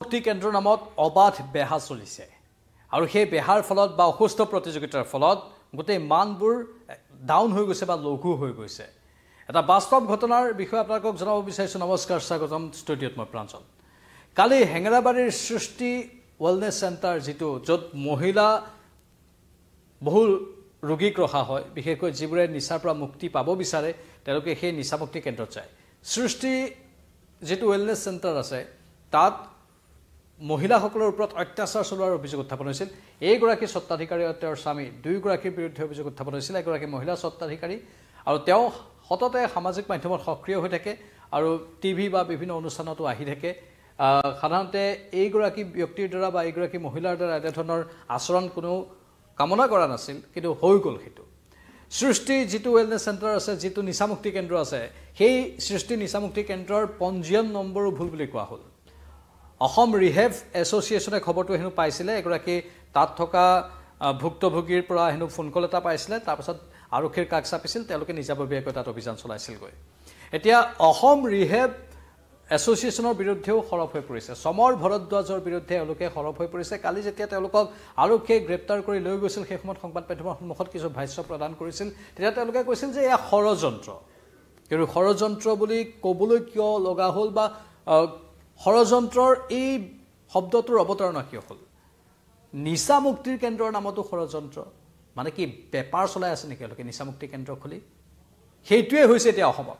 মুক্তি কেন্দ্ৰৰ নামত অবাধ বেহা চলিছে আৰু সেই বেহাৰ ফলত বা অসুস্থ প্ৰতিযোগিতাৰ ফলত গোটেই মানবোৰ ডাউন হৈ গৈছে বা লঘু হৈ গৈছে এটা বাস্তৱ ঘটনাৰ বিষয়ে আপোনালোকক জনাব বিচাৰিছো নমস্কাৰ স্বাগতম ষ্টুডিঅ'ত মই প্ৰাঞ্জল কালি হেঙেৰাবাৰীৰ সৃষ্টি ৱেলনেছ চেণ্টাৰ যেটো য'ত মহিলা বহু ৰোগীক ৰখা হয় বিশেষকৈ যিবোৰে নিচাৰ পৰা মুক্তি পাব বিচাৰে তেওঁলোকে সেই নিচামুক্তি কেন্দ্ৰত যায় সৃষ্টি যেটো ৱেলনেছ চেণ্টাৰ আছে তাত মহিলাসকলৰ ওপৰত অত্যাচাৰ চলোৱাৰ অভিযোগ উত্থাপন হৈছিল এইগৰাকী স্বত্বাধিকাৰী আৰু তেওঁৰ স্বামী দুয়োগৰাকীৰ বিৰুদ্ধে অভিযোগ উত্থাপন হৈছিল এগৰাকী মহিলা স্বত্বাধিকাৰী আৰু তেওঁ সততে সামাজিক মাধ্যমত সক্ৰিয় হৈ থাকে আৰু টিভি বা বিভিন্ন অনুষ্ঠানতো আহি থাকে সাধাৰণতে এইগৰাকী ব্যক্তিৰ দ্বাৰা বা এইগৰাকী মহিলাৰ দ্বাৰা এনে ধৰণৰ আচৰণ কোনো কামনা কৰা নাছিল কিন্তু হৈ গ'ল সেইটো সৃষ্টি যেটো ৱেলনেছ চেণ্টাৰ আছে যেটো নিচামুক্তি কেন্দ্ৰ আছে সেই সৃষ্টি নিচামুক্তি কেন্দ্ৰৰ পঞ্জীয়ন নম্বৰো ভুল বুলি কোৱা হ'ল অসম ৰিহেভ এছ'চিয়েশ্যনে খবৰটো হেনো পাইছিলে এগৰাকী তাত থকা ভুক্তভোগীৰ পৰা হেনো ফোন কল এটা পাইছিলে তাৰপিছত আৰক্ষীৰ কাষ চাপিছিল তেওঁলোকে নিজাববীয়াকৈ তাত অভিযান চলাইছিলগৈ এতিয়া অসম ৰিহেভ এছ'চিয়েশ্যনৰ বিৰুদ্ধেও সৰব হৈ পৰিছে সমৰ ভৰদ্বাজৰ বিৰুদ্ধে তেওঁলোকে সৰব হৈ পৰিছে কালি যেতিয়া তেওঁলোকক আৰক্ষীয়ে গ্ৰেপ্তাৰ কৰি লৈ গৈছিল সেই সময়ত সংবাদ মাধ্যমৰ সন্মুখত কিছু ভাষ্য প্ৰদান কৰিছিল তেতিয়া তেওঁলোকে কৈছিল যে এয়া ষড়যন্ত্ৰ কিন্তু ষড়যন্ত্ৰ বুলি ক'বলৈ কিয় লগা হ'ল বা ষড়যন্ত্ৰৰ এই শব্দটোৰ অৱতাৰণা কিয় হ'ল নিচামুক্তিৰ কেন্দ্ৰৰ নামতো ষড়যন্ত্ৰ মানে কি বেপাৰ চলাই আছে নেকি তেওঁলোকে নিচামুক্তি কেন্দ্ৰ খুলি সেইটোৱে হৈছে এতিয়া অসমত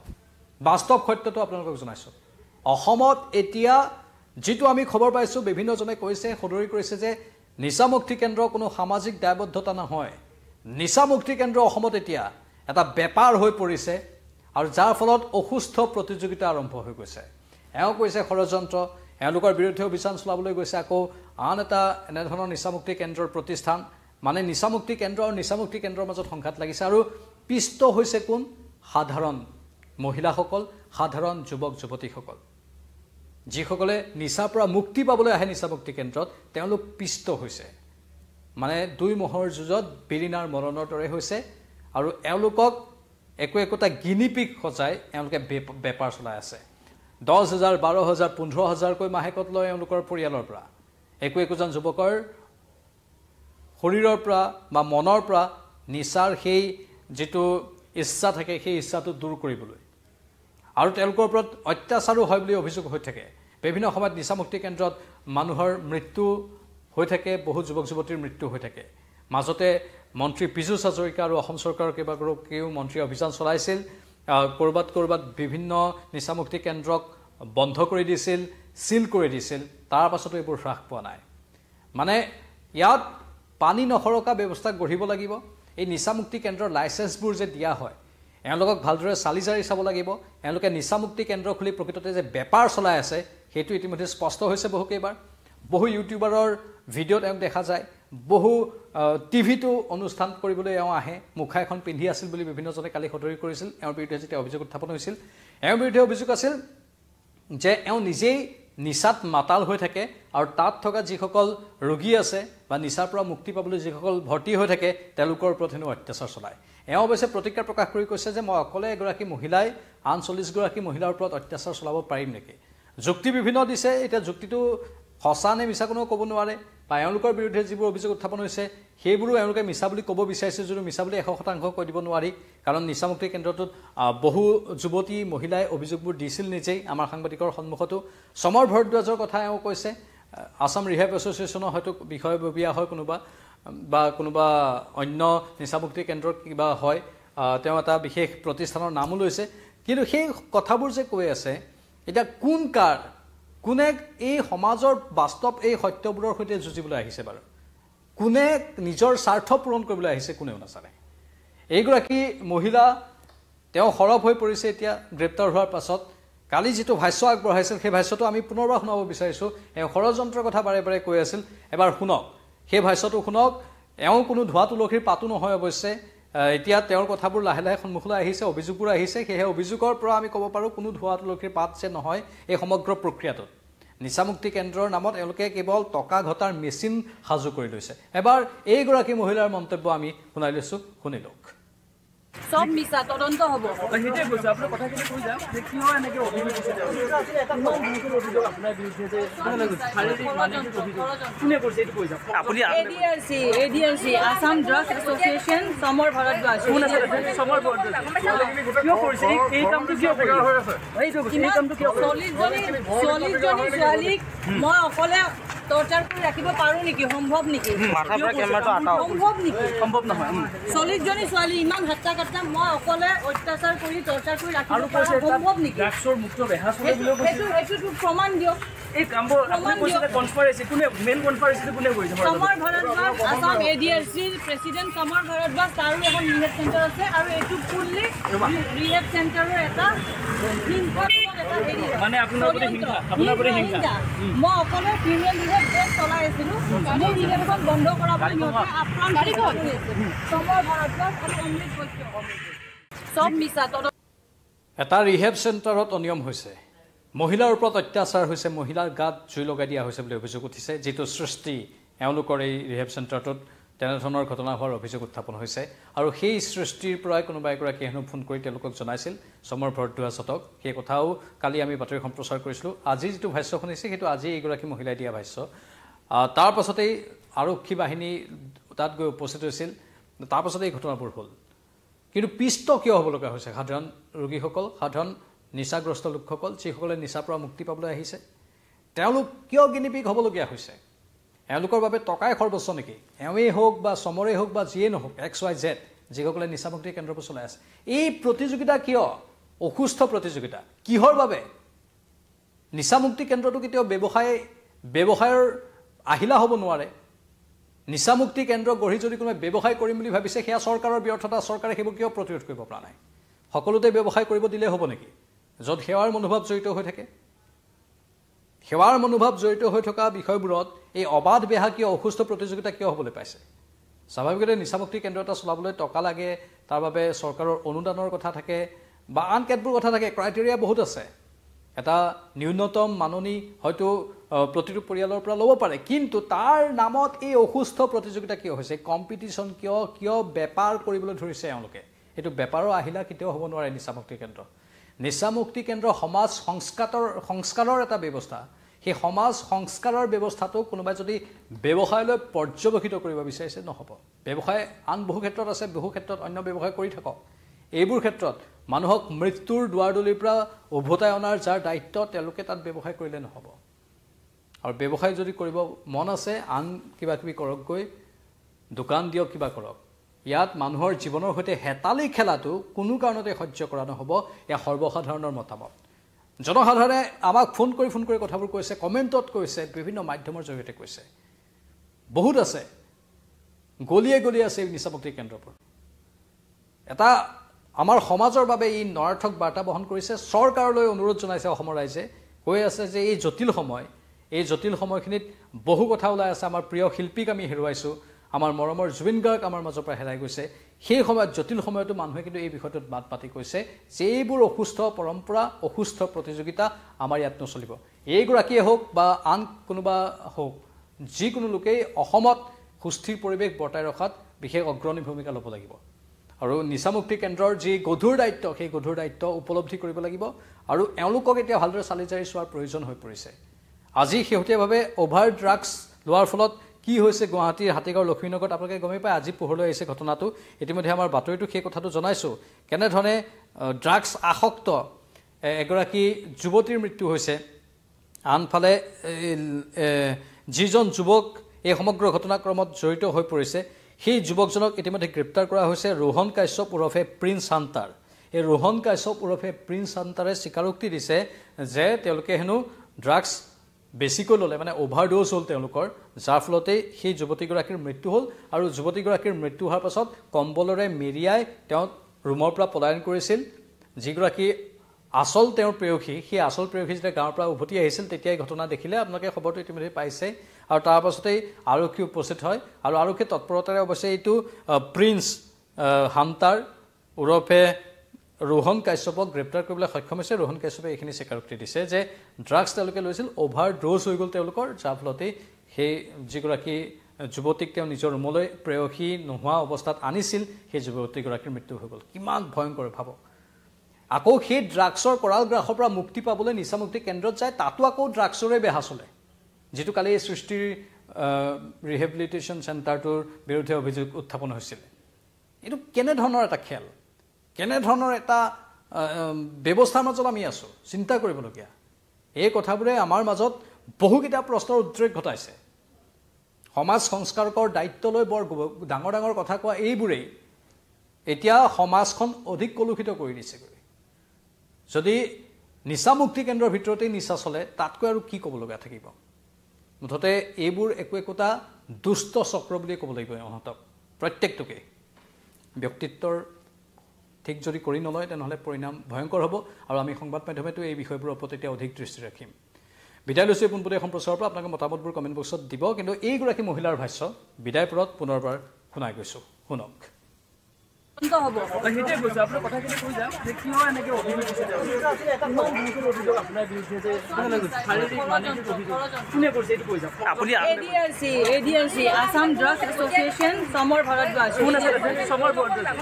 বাস্তৱ সত্যটো আপোনালোকক জনাইছোঁ অসমত এতিয়া যেটো আমি খবৰ পাইছো বিভিন্নজনে কৈছে সদৰি কৰিছে যে নিচামুক্তি কেন্দ্ৰ কোনো সামাজিক দায়বদ্ধতা নহয় নিচামুক্তি কেন্দ্ৰ অসমত এতিয়া এটা বেপাৰ হৈ পৰিছে আৰু যাৰ ফলত অসুস্থ প্ৰতিযোগিতা আৰম্ভ হৈ গৈছে এওঁ কৈছে ষড়যন্ত্ৰ এওঁলোকৰ বিৰুদ্ধে অভিযান চলাবলৈ গৈছে আকৌ আন এটা এনেধৰণৰ নিচামুক্তি কেন্দ্ৰৰ প্ৰতিষ্ঠান মানে নিচামুক্তি কেন্দ্ৰ আৰু নিচামুক্তি কেন্দ্ৰৰ মাজত সংঘাত লাগিছে আৰু পিষ্ট হৈছে কোন সাধাৰণ মহিলাসকল সাধাৰণ যুৱক যুৱতীসকল যিসকলে নিচাৰ পৰা মুক্তি পাবলৈ আহে নিচামুক্তি কেন্দ্ৰত তেওঁলোক পিষ্ট হৈছে মানে দুই মহৰ যুঁজত বিৰিনাৰ মৰণৰ দৰে হৈছে আৰু এওঁলোকক একোটা গিনিপিক সজাই এওঁলোকে বেপাৰ চলাই আছে 10,000 12,000 15,000কৈ মাহেকত লয় এওঁলোকৰ পৰিয়ালৰ পৰা একোজন যুৱকৰ শৰীৰৰ পৰা বা মনৰ পৰা নিচাৰ সেই যেটো ইচ্ছা থাকে সেই ইচ্ছাটো দূৰ কৰিবলৈ আৰু তেওঁলোকৰ ওপৰত অত্যাচাৰো হয় বুলি অভিযোগ হৈ থাকে বিভিন্ন সময়ত নিচামুক্তি কেন্দ্ৰত মানুহৰ মৃত্যু হৈ থাকে বহু যুৱক যুৱতীৰ মৃত্যু হৈ থাকে মাজতে মন্ত্ৰী পীযুষ হাজৰিকা আৰু অসম চৰকাৰৰ কেইবাগৰাকীও মন্ত্ৰী অভিযান চলাইছিল কৰবাত বিভিন্ন নিচামুক্তি কেন্দ্ৰক বন্ধ কৰি দিছিল সিল কৰি দিছিল তাৰ পাছতো এইবোৰ হ্ৰাস পোৱা নাই মানে ইয়াত পানী নখৰকা ব্যৱস্থা গঢ়িব লাগিব এই নিচামুক্তি কেন্দ্ৰৰ লাইসেন্সবোৰ যে দিয়া হয় এওঁলোকক ভালদৰে চালিজাৰি চাব লাগিব এওঁলোকে নিচামুক্তি কেন্দ্ৰ খুলি প্ৰকৃততে যে বেপাৰ চলাই আছে সেইটো ইতিমধ্যে স্পষ্ট হৈছে বহু ইউটিউবাৰৰ ভিডিঅ'ত এওঁক দেখা যায় বহু টিভিটো অনুষ্ঠান কৰিবলৈ এওঁ আহে মুখা এখন পিন্ধি আছিল বুলি বিভিন্নজনে কালি সদৰি কৰিছিল এওঁৰ বিৰুদ্ধে যেতিয়া অভিযোগ উত্থাপন হৈছিল এওঁৰ বিৰুদ্ধে অভিযোগ আছিল যে এওঁ নিজেই নিচাত মাতাল হৈ থাকে আৰু তাত থকা যিসকল ৰোগী আছে বা নিচাৰ পৰা মুক্তি পাবলৈ যিসকল ভৰ্তি হৈ থাকে তেওঁলোকৰ ওপৰত হেনো অত্যাচাৰ চলায় এওঁ অৱশ্যে প্ৰতিক্ৰিয়া প্ৰকাশ কৰি কৈছে যে মই অকলে এগৰাকী মহিলাই আন 40গৰাকী মহিলাৰ ওপৰত অত্যাচাৰ চলাব পাৰিম নেকি যুক্তি বিভিন্ন দিছে এতিয়া যুক্তিটো সঁচা নে মিছা কোনো ক'ব নোৱাৰে বা এওঁলোকৰ বিৰুদ্ধে যিবোৰ অভিযোগ উত্থাপন হৈছে সেইবোৰো এওঁলোকে মিছা বুলি ক'ব বিচাৰিছে যদিও মিছা বুলি 100% কৈ দিব নোৱাৰি কাৰণ নিচামুক্তি কেন্দ্ৰটোত বহু যুৱতী মহিলাই অভিযোগবোৰ দিছিল নিজেই আমাৰ সাংবাদিকৰ সন্মুখতো সমৰ ভৰদ্বাজৰ কথা এওঁ কৈছে আসাম ৰিহেভ এছ'চিয়েশ্যনৰ হয়তো বিষয়ববীয়া হয় কোনোবা অন্য নিচামুক্তি কেন্দ্ৰৰ কিবা হয় তেওঁ এটা বিশেষ প্ৰতিষ্ঠানৰ নামো লৈছে কিন্তু সেই কথাবোৰ যে কৈ আছে এটা কোনে এই সমাজৰ বাস্তৱ এই সত্যবোৰৰ সৈতে যুঁজিবলৈ আহিছে বাৰু কোনে নিজৰ স্বাৰ্থ পূৰণ কৰিবলৈ আহিছে কোনেও নাজানে এইগৰাকী মহিলা তেওঁ সৰব হৈ পৰিছে এতিয়া গ্ৰেপ্তাৰ হোৱাৰ পাছত কালি যেটো ভাষ্য আগবঢ়াইছিল সেই ভাষ্যটো আমি পুনৰবাৰ শুনাব বিচাৰিছো এওঁ ষড়যন্ত্ৰৰ কথা বাৰে বাৰে কৈ আছিল এবাৰ শুনক সেই ভাষ্যটো শুনক এওঁ কোনো ধোৱা তুলসীৰ পাতো নহয় অৱশ্যে এতিয়া তেওঁৰ কথাবোৰ লাহে লাহে সন্মুখলৈ আহিছে অভিযোগবোৰ আহিছে সেই অভিযোগৰ পৰা আমি ক'ব পাৰো কোনো ধোৱা তুলসীৰ পাত যে নহয় এই সমগ্ৰ প্ৰক্ৰিয়াটো নিচামুক্তি কেন্দ্ৰৰ নামত এওঁলোকে কেৱল টকা ঘটাৰ মেচিন সাজু কৰি লৈছে এবাৰ এইগৰাকী মহিলাৰ মন্তব্য আমি শুনাই লৈছো শুনি লওক সব মিছা তদন্ত হ'ব সেইটোৱে কৈছোঁ আপোনাৰ কথাখিনি কৈ যাওক যে কিয় এনেকৈ অভিযোগ দিছে আপোনাৰ বিৰুদ্ধে যে শাৰীৰিক মানসিক অভিযোগ কোনে কৰিছে এইটো কৈ যাওক আপুনি ADRC আসাম ড্ৰাগছ এছ'চিয়েশ্যন সমৰ ভাৰতবাজ কোন আছে সমৰ ভাৰতবাজ কিয় কৰিছে এই কামটো কিয় কৰি আছে এই কামটো কিয় 40 জনী ছোৱালীক মই অকলে টৰ্চাৰ কৰি ৰাখিব পাৰোঁ নেকি সম্ভৱ নেকি সম্ভৱ নহয় 40 জনী ছোৱালী ইমান হাত্তা কাট্টা মই অকলে অত্যাচাৰ কৰি টৰ্চাৰ কৰি ৰাখিব পাৰোঁ সম্ভৱ নেকি ড্ৰাগছৰ মুক্ত বেহা চলে বুলিও কৈছে এইটো প্ৰমাণ দিয়ক এই কামবোৰ আপুনি কৈছে কনস্পাইৰেচি কোনে মেইন কনস্পাইৰেচি কোনে কৰিছে সমৰ ভাৰতবাজ আসাম ADRCৰ প্ৰেচিডেণ্ট সমৰ ভাৰতবাজ তাৰো এখন ৰিহেব চেণ্টাৰ আছে আৰু এইটো ফুললি ৰিহেব চেণ্টাৰৰ এটা মানে আপোনাৰ প্ৰতি হিংসা মই অকলে ফিমেল ৰিহেব বেড চলাই আছিলোঁ মোৰ ৰিহেবখন বন্ধ কৰাবলৈ সিহঁতে আপ্ৰাণ কৰি আছে সমৰ ভাৰতবাজ আৰু অমৃত সত্য সব মিছা এটা ৰিহেব চেণ্টাৰত অনিয়ম হৈছে মহিলাৰ ওপৰত অত্যাচাৰ হৈছে মহিলাৰ গাত জুই লগাই দিয়া হৈছে বুলি অভিযোগ উঠিছে যিটো সৃষ্টি এওঁলোকৰ এই ৰিহেব চেণ্টাৰটোত তেনেধৰণৰ ঘটনা হোৱাৰ অভিযোগ উত্থাপন হৈছে আৰু সেই সৃষ্টিৰ পৰাই কোনোবা এগৰাকীয়ে হেনো ফোন কৰি তেওঁলোকক জনাইছিল সমৰ ভাৰদ্বাজহঁতক সেই কথাও কালি আমি বাতৰি সম্প্ৰচাৰ কৰিছিলোঁ আজি যিটো ভাষ্য শুনিছে সেইটো আজি এইগৰাকী মহিলাই দিয়া ভাষ্য তাৰ পাছতেই আৰক্ষী বাহিনী তাত গৈ উপস্থিত হৈছিল তাৰ পাছতে এই ঘটনাবোৰ হ'ল কিন্তু পিষ্ট কিয় হ'ব লগা হৈছে সাধাৰণ ৰোগীসকল সাধাৰণ নিচাগ্ৰস্ত লোকসকল যিসকলে নিচাৰ পৰা মুক্তি পাবলৈ আহিছে তেওঁলোক কিয় গিনিপিক হ'বলগীয়া হৈছে এওঁলোকৰ বাবে টকাই সৰ্বোচ্চ নেকি এওঁৱেই হওক বা সমৰেই হওক বা যিয়ে নহওক XYZ যিসকলে নিচামুক্তি কেন্দ্ৰবোৰ চলাই আছে এই প্ৰতিযোগিতা কিয় অসুস্থ প্ৰতিযোগিতা কিহৰ বাবে নিচামুক্তি কেন্দ্ৰটো কেতিয়াও ব্যৱসায়ৰ আহিলা হ'ব নোৱাৰে নিচামুক্তি কেন্দ্ৰ গঢ়ি যদি কোনোবাই ব্যৱসায় কৰিম বুলি ভাবিছে সেয়া চৰকাৰৰ ব্যৰ্থতা চৰকাৰে সেইবোৰ কিয় প্ৰতিৰোধ কৰিব পৰা নাই সকলোতে ব্যৱসায় কৰিব দিলে হ'ব নেকি য'ত সেৱাৰ মনোভাৱ জড়িত হৈ থাকে সেৱাৰ মনোভাৱ জড়িত হৈ থকা বিষয়বোৰত এই অবাধ বেহা কিয় অসুস্থ প্ৰতিযোগিতা কিয় হ'বলৈ পাইছে স্বাভাৱিকতে নিচামুক্তি কেন্দ্ৰ এটা চলাবলৈ টকা লাগে তাৰ বাবে চৰকাৰৰ অনুদানৰ কথা থাকে বা আন কেতবোৰ কথা থাকে ক্ৰাইটেৰিয়া বহুত আছে এটা ন্যূনতম মাননি হয়তো প্ৰতিটো পৰিয়ালৰ পৰা ল'ব পাৰে কিন্তু তাৰ নামত এই অসুস্থ প্ৰতিযোগিতা কিয় হৈছে কম্পিটিশ্যন কিয় বেপাৰ কৰিবলৈ ধৰিছে এওঁলোকে এইটো বেপাৰৰ আহিলা কেতিয়াও হ'ব নোৱাৰে নিচামুক্তি কেন্দ্ৰ নিচামুক্তি কেন্দ্ৰ সমাজ সংস্কাৰৰ এটা ব্যৱস্থা সেই সমাজ সংস্কাৰৰ ব্যৱস্থাটো কোনোবাই যদি ব্যৱসায়লৈ পৰ্যবেক্ষিত কৰিব বিচাৰিছে নহ'ব ব্যৱসায় আন বহু ক্ষেত্ৰত আছে বহু ক্ষেত্ৰত অন্য ব্যৱসায় কৰি থাকক এইবোৰ ক্ষেত্ৰত মানুহক মৃত্যুৰ দুৱাৰদলিৰ পৰা উভতাই অনাৰ যাৰ দায়িত্ব তেওঁলোকে তাত ব্যৱসায় কৰিলে নহ'ব আৰু ব্যৱসায় যদি কৰিব মন আছে আন কিবা কিবি কৰক গৈ দোকান দিয়ক কিবা কৰক ইয়াত মানুহৰ জীৱনৰ সৈতে হেতালি খেলাটো কোনো কাৰণতে সহ্য কৰা নহ'ব এয়া সৰ্বসাধাৰণৰ মতামত জনসাধাৰণে আমাক ফোন কৰি কথাবোৰ কৈছে কমেণ্টত কৈছে বিভিন্ন মাধ্যমৰ জৰিয়তে কৈছে বহুত আছে গলিয়ে আছে এই নিচামুক্তি কেন্দ্ৰবোৰ এটা আমাৰ সমাজৰ বাবে ই নৰাৰ্থক বাৰ্তা বহন কৰিছে চৰকাৰলৈ অনুৰোধ জনাইছে অসমৰ ৰাইজে কৈ আছে যে এই জটিল সময়খিনিত বহু কথা ওলাই আছে আমাৰ প্ৰিয় শিল্পীক আমি হেৰুৱাইছোঁ আমাৰ মৰমৰ জুবিন গাৰ্গ আমাৰ মাজৰ পৰা হেৰাই গৈছে সেই সময়ত জটিল সময়তো মানুহে কিন্তু এই বিষয়টোত বাদ পাতি কৈছে যে এইবোৰ অসুস্থ পৰম্পৰা অসুস্থ প্ৰতিযোগিতা আমাৰ ইয়াত নচলিব এইগৰাকীয়ে হওক বা আন কোনোবা হওক যিকোনো লোকেই অসমত সুস্থিৰ পৰিৱেশ বৰ্তাই ৰখাত বিশেষ অগ্ৰণী ভূমিকা ল'ব লাগিব আৰু নিচামুক্তি কেন্দ্ৰৰ যি গধুৰ দায়িত্ব সেই গধুৰ দায়িত্ব উপলব্ধি কৰিব লাগিব আৰু এওঁলোকক এতিয়া ভালদৰে চালি জাৰি চোৱাৰ প্ৰয়োজন হৈ পৰিছে আজি শেহতীয়াভাৱে অভাৰ ড্ৰাগছ লোৱাৰ ফলত কি হৈছে গুৱাহাটীৰ হাতীগাঁও লক্ষ্মীনগৰত আপোনালোকে গমেই পায় আজি পোহৰলৈ আহিছে ঘটনাটো ইতিমধ্যে আমাৰ বাতৰিটো সেই কথাটো জনাইছোঁ কেনেধৰণে ড্ৰাগছ আসক্ত এগৰাকী যুৱতীৰ মৃত্যু হৈছে আনফালে যিজন যুৱক এই সমগ্ৰ ঘটনাক্ৰমত জড়িত হৈ পৰিছে সেই যুৱকজনক ইতিমধ্যে গ্ৰেপ্তাৰ কৰা হৈছে ৰোহন কাশ্যপ ওৰফে প্ৰিন্স হাণ্টাৰ এই ৰোহন কাশ্যপ ওৰফে প্ৰিন্স হাণ্টাৰে স্বীকাৰোক্তি দিছে যে তেওঁলোকে হেনো ড্ৰাগছ বেছিকৈ ল'লে মানে অভাৰড'জ হ'ল তেওঁলোকৰ যাৰ ফলতে সেই যুৱতীগৰাকীৰ মৃত্যু হ'ল আৰু যুৱতীগৰাকীৰ মৃত্যু হোৱাৰ পাছত কম্বলৰে মেৰিয়াই তেওঁ ৰুমৰ পৰা পলায়ন কৰিছিল যিগৰাকী আচল তেওঁৰ প্ৰেয়সী সেই আচল প্ৰেয়সী যেতিয়া গাঁৱৰ পৰা উভতি আহিছিল তেতিয়াই ঘটনা দেখিলে আপোনালোকে খবৰটো ইতিমধ্যে পাইছে আৰু তাৰ পাছতেই আৰক্ষী উপস্থিত হয় আৰু আৰক্ষী তৎপৰতাৰে অৱশ্যে এইটো প্ৰিন্স হাণ্টাৰ ওৰফে ৰোহন কাশ্যপক গ্ৰেপ্তাৰ কৰিবলৈ সক্ষম হৈছে ৰোহন কাশ্যপে এইখিনি স্বীকাৰোক্তি দিছে যে ড্ৰাগছ তেওঁলোকে লৈছিল অভাৰ ড'জ হৈ গ'ল তেওঁলোকৰ যাৰ ফলতে সেই যিগৰাকী যুৱতীক তেওঁ নিজৰ ৰুমলৈ প্ৰেয়সী নোহোৱা অৱস্থাত আনিছিল সেই যুৱতীগৰাকীৰ মৃত্যু হৈ গ'ল কিমান ভয়ংকৰ ভাবক আকৌ সেই ড্ৰাগছৰ কৰাল গ্ৰাসৰ পৰা মুক্তি পাবলৈ নিচামুক্তি কেন্দ্ৰত যায় তাতো আকৌ ড্ৰাগছৰে বেহা চলে যেটো কালি সৃষ্টিৰ ৰিহেবিলিটেশ্যন চেণ্টাৰটোৰ বিৰুদ্ধে অভিযোগ উত্থাপন হৈছিল এটো কেনে ধৰণৰ এটা খেল কেনে ধৰণৰ এটা ব্যৱস্থাৰ মাজত আমি আছো চিন্তা কৰিবলগীয়া এই কথাবোৰে আমাৰ মাজত বহুকিটা প্ৰশ্নৰ উদ্ৰেক ঘটাইছে সমাজ সংস্কাৰকৰ দায়িত্ব লৈ বৰ ডাঙৰ ডাঙৰ কথা কোৱা এইবোৰেই এতিয়া সমাজখন অধিক কলুষিত কৰি দিছে যদি নিচামুক্তি কেন্দ্ৰৰ ভিতৰতে নিচা চলে তাতকৈ আৰু কি ক'বলগীয়া থাকিব মুঠতে এইবোৰ একোটা দুষ্ট চক্ৰ বুলি ক'ব লাগিব ইহঁতক প্ৰত্যেকটোকে ব্যক্তিত্বৰ ঠিক যদি কৰি নলয় তেনেহ'লে পৰিণাম ভয়ংকৰ হ'ব আৰু আমি সংবাদ মাধ্যমেতো এই বিষয়বোৰৰ ওপৰত এতিয়া অধিক দৃষ্টি ৰাখিম বিদায় লৈছোঁ পোনপটীয়া সম্প্ৰচাৰৰ পৰা আপোনালোকে মতামতবোৰ কমেণ্ট বক্সত দিব কিন্তু এইগৰাকী মহিলাৰ ভাষ্য বিদায় পৰত পুনৰবাৰ শুনাই গৈছোঁ শুনক হ'ব সেইটোৱে কৈছোঁ আপোনাৰ কথাখিনি কৈ যাওক যে কিয় এনেকৈ অভিযোগ দিছে ইমান গুৰুতৰ অভিযোগ আপোনাৰ বিৰুদ্ধে যে শাৰীৰিক মানসিক অভিযোগ কোনে কৰিছে এইটো কৈ যাওক আপুনি ADRC আসাম ড্ৰাগছ এছ'চিয়েশ্যন সমৰ ভাৰতবাস কোন আছে সমৰ ভাৰতবাস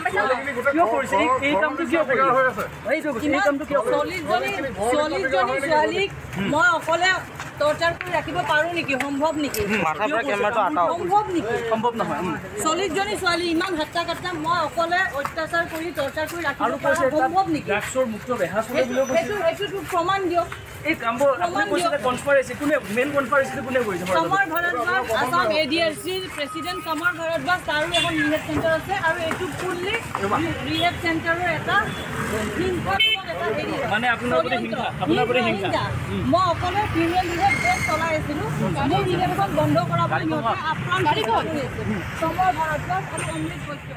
কিয় কৰিছে এই কামটো কিয় কৰি আছে এইটো এই কামটো কিয় কৰি 40 জনী ছোৱালীক মই অকলে টৰ্চাৰ কৰি ৰাখিব পাৰোঁ নেকি সম্ভৱ নেকি সম্ভৱ নেকি সম্ভৱ নহয় 40 জনী ছোৱালী ইমান হাত্তা কাট্টা মই অকলে অত্যাচাৰ কৰি টৰ্চাৰ কৰি ৰাখিব পাৰোঁ সম্ভৱ নেকি ড্ৰাগছৰ মুক্ত বেহা চলে বুলিও কৈছে এইটো প্ৰমাণ দিয়ক এই কামবোৰ আপুনি কৈছে কনস্পাইৰেচি কোনে মেইন কনস্পাইৰেচিটো কোনে কৰিছে সমৰ ভাৰতবাস আসাম ADRCৰ প্ৰেচিডেণ্ট সমৰ ভাৰতবাস তাৰো এখন ৰিহেব চেণ্টাৰ আছে আৰু এইটো ফুললি ৰিহেব চেণ্টাৰৰ এটা মানে আপোনাৰ প্ৰতি হিংসা মই অকলে ফিমেল ৰিহেব বেছ চলাই আছিলোঁ মোৰ ৰিহেবখন বন্ধ কৰাবলৈ সিহঁতে আপ্ৰাণ কৰি আছিল সমৰ ভাৰতবাস আৰু অমৃত বৈশ্য